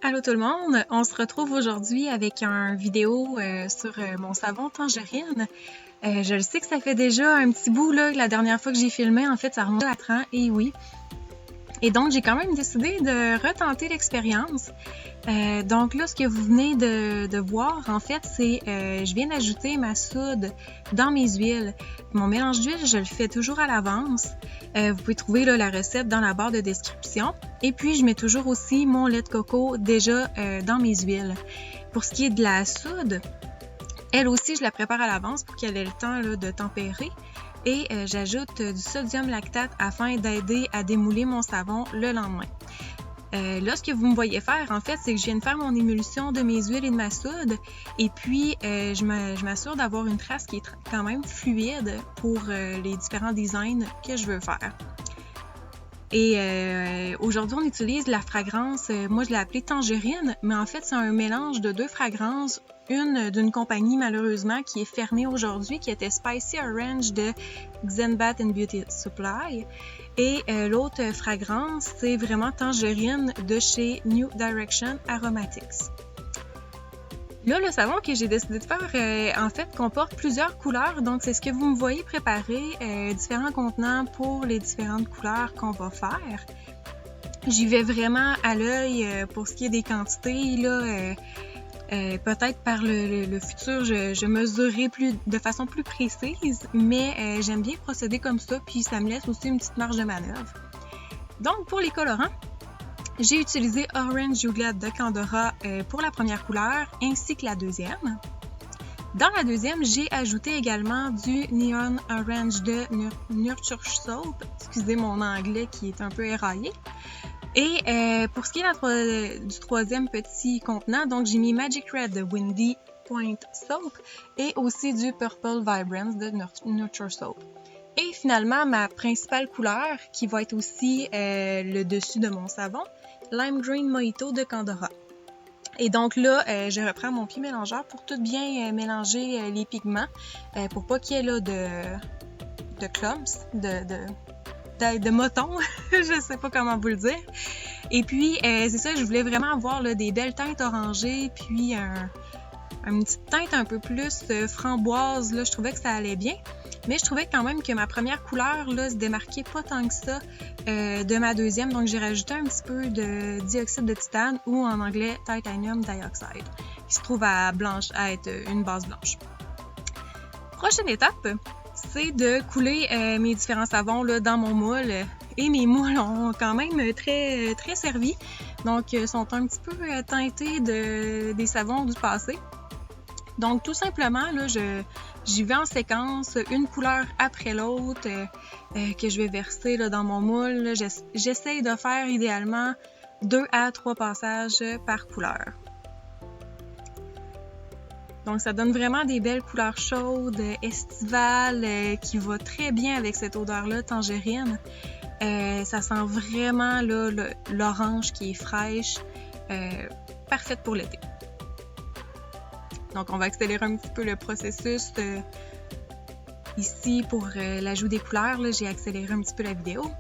Allô tout le monde, on se retrouve aujourd'hui avec une vidéo sur mon savon Tangerine. Je le sais que ça fait déjà un petit bout là, la dernière fois que j'ai filmé, en fait ça remonte à 4 ans, et oui. Et donc j'ai quand même décidé de retenter l'expérience. Donc là, ce que vous venez de voir, en fait, c'est je viens d'ajouter ma soude dans mes huiles. Mon mélange d'huile, je le fais toujours à l'avance. Vous pouvez trouver là, la recette dans la barre de description. Et puis, je mets toujours aussi mon lait de coco déjà dans mes huiles. Pour ce qui est de la soude, elle aussi, je la prépare à l'avance pour qu'elle ait le temps là, de tempérer. Et j'ajoute du sodium lactate afin d'aider à démouler mon savon le lendemain. Là, ce que vous me voyez faire, en fait, c'est que je viens de faire mon émulsion de mes huiles et de ma soude. Et puis, je m'assure d'avoir une trace qui est quand même fluide pour les différents designs que je veux faire. Et aujourd'hui, on utilise la fragrance, moi je l'ai appelée Tangerine, mais en fait, c'est un mélange de deux fragrances. Une d'une compagnie, malheureusement, qui est fermée aujourd'hui, qui était Spicy Orange de Xenbat and Beauty Supply. Et l'autre fragrance, c'est vraiment Tangerine de chez New Direction Aromatics. Là, le savon que j'ai décidé de faire, en fait, comporte plusieurs couleurs. Donc, c'est ce que vous me voyez préparer, différents contenants pour les différentes couleurs qu'on va faire. J'y vais vraiment à l'œil pour ce qui est des quantités, là. Peut-être par le futur, je mesurerai de façon plus précise, mais j'aime bien procéder comme ça, puis ça me laisse aussi une petite marge de manœuvre. Donc, pour les colorants, j'ai utilisé Orange Youglat de Candora pour la première couleur, ainsi que la deuxième. Dans la deuxième, j'ai ajouté également du Neon Orange de Nurture Soap, excusez mon anglais qui est un peu éraillé. Et pour ce qui est du troisième petit contenant, donc j'ai mis Magic Red de Windy Point Soap et aussi du Purple Vibrance de Nurture Soap. Et finalement, ma principale couleur, qui va être aussi le dessus de mon savon, Lime Green Mojito de Candora. Et donc là, je reprends mon pied mélangeur pour tout bien mélanger les pigments, pour pas qu'il y ait là de clumps, de motons, je sais pas comment vous le dire. Et puis, c'est ça, je voulais vraiment avoir là, des belles teintes orangées, puis une petite teinte un peu plus framboise, là, je trouvais que ça allait bien. Mais je trouvais quand même que ma première couleur là, se démarquait pas tant que ça de ma deuxième, donc j'ai rajouté un petit peu de dioxyde de titane, ou en anglais titanium dioxide, qui se trouve à être une base blanche. Prochaine étape, c'est de couler mes différents savons là, dans mon moule. Et mes moules ont quand même très, très servi, donc sont un petit peu teintés des savons du passé. Donc tout simplement, là, j'y vais en séquence, une couleur après l'autre que je vais verser là, dans mon moule. J'essaye de faire idéalement 2 à 3 passages par couleur. Donc ça donne vraiment des belles couleurs chaudes, estivales, qui va très bien avec cette odeur-là, tangerine. Ça sent vraiment là, l'orange qui est fraîche, parfaite pour l'été. Donc on va accélérer un petit peu le processus ici pour l'ajout des couleurs. Là, j'ai accéléré un petit peu la vidéo.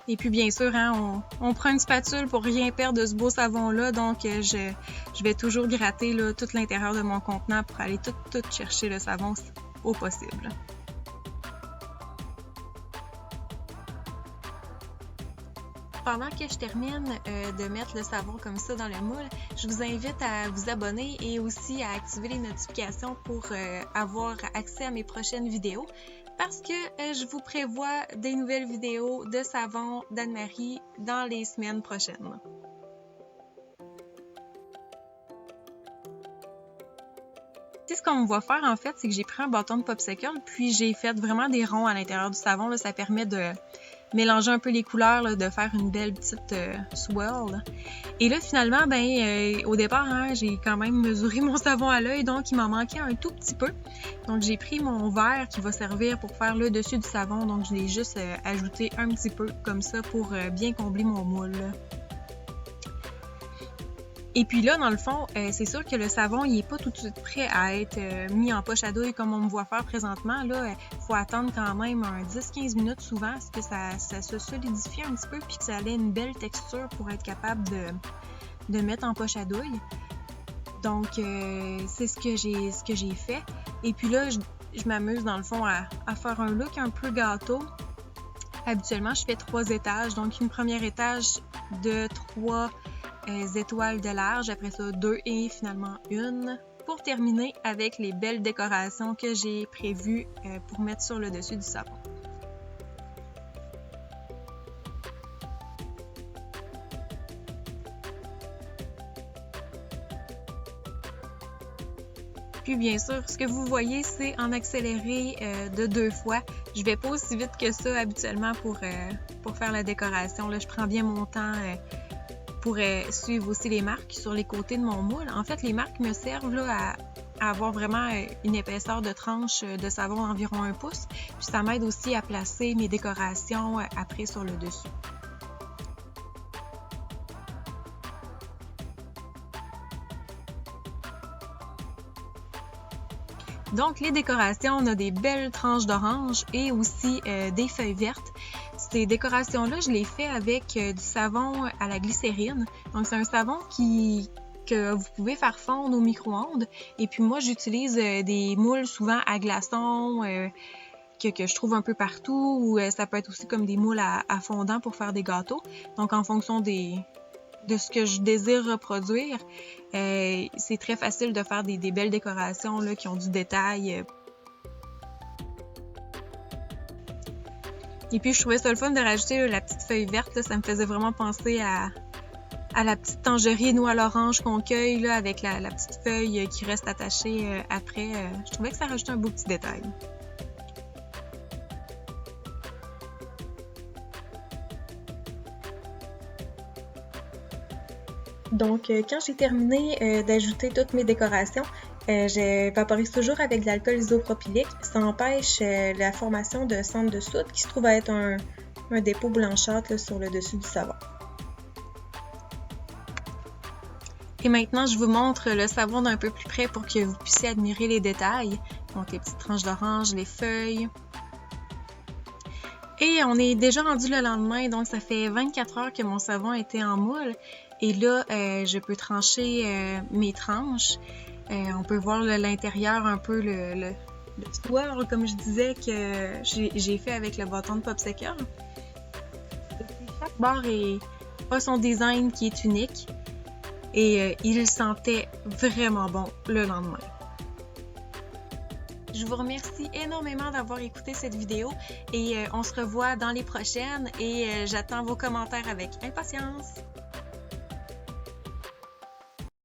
Et puis bien sûr, hein, on prend une spatule pour rien perdre de ce beau savon-là, donc je vais toujours gratter là, tout l'intérieur de mon contenant pour aller tout chercher le savon au possible. Pendant que je termine de mettre le savon comme ça dans le moule, je vous invite à vous abonner et aussi à activer les notifications pour avoir accès à mes prochaines vidéos, parce que je vous prévois des nouvelles vidéos de savon d'Anne-Marie dans les semaines prochaines. Ce qu'on va faire en fait, c'est que j'ai pris un bâton de popsicle, puis j'ai fait vraiment des ronds à l'intérieur du savon. Là, ça permet de mélanger un peu les couleurs, là, de faire une belle petite swirl. Et là, finalement, au départ, hein, j'ai quand même mesuré mon savon à l'œil, donc il m'en manquait un tout petit peu. Donc j'ai pris mon verre qui va servir pour faire le dessus du savon, donc je l'ai juste ajouté un petit peu comme ça pour bien combler mon moule. Et puis là, dans le fond, c'est sûr que le savon, il est pas tout de suite prêt à être mis en poche à douille comme on me voit faire présentement. Là, faut attendre quand même un 10-15 minutes souvent, parce que ça se solidifie un petit peu, puis que ça ait une belle texture pour être capable de mettre en poche à douille. Donc, c'est ce que j'ai fait. Et puis là, je m'amuse dans le fond à faire un look un peu gâteau. Habituellement, je fais 3 étages. Donc, une première étage de 3 étoiles de large, après ça 2 et finalement 1, pour terminer avec les belles décorations que j'ai prévues pour mettre sur le dessus du savon. Puis bien sûr, ce que vous voyez, c'est en accéléré de 2 fois. Je vais pas aussi vite que ça habituellement pour faire la décoration. Là, je prends bien mon temps pour suivre aussi les marques sur les côtés de mon moule. En fait, les marques me servent là, à avoir vraiment une épaisseur de tranche de savon d'environ 1 pouce. Puis ça m'aide aussi à placer mes décorations après sur le dessus. Donc, les décorations, on a des belles tranches d'orange et aussi des feuilles vertes. Ces décorations-là, je les fais avec du savon à la glycérine. Donc, c'est un savon que vous pouvez faire fondre au micro-ondes. Et puis moi, j'utilise des moules souvent à glaçons que je trouve un peu partout, ou ça peut être aussi comme des moules à fondant pour faire des gâteaux. Donc, en fonction de ce que je désire reproduire, c'est très facile de faire des belles décorations là, qui ont du détail. Et puis je trouvais ça le fun de rajouter là, la petite feuille verte, là, ça me faisait vraiment penser à la petite tangerine ou à l'orange qu'on cueille là, avec la petite feuille qui reste attachée après. Je trouvais que ça rajoutait un beau petit détail. Donc, quand j'ai terminé d'ajouter toutes mes décorations, je vaporise toujours avec de l'alcool isopropylique. Ça empêche la formation de cendres de soude qui se trouve à être un dépôt blanchâtre là, sur le dessus du savon. Et maintenant, je vous montre le savon d'un peu plus près pour que vous puissiez admirer les détails. Donc, les petites tranches d'orange, les feuilles. Et on est déjà rendu le lendemain, donc ça fait 24 heures que mon savon était en moule. Et là, je peux trancher mes tranches. On peut voir l'intérieur un peu, le swirl, comme je disais, que j'ai fait avec le bâton de popsicle. Chaque barre a son design qui est unique. Et il sentait vraiment bon le lendemain. Je vous remercie énormément d'avoir écouté cette vidéo et on se revoit dans les prochaines et j'attends vos commentaires avec impatience.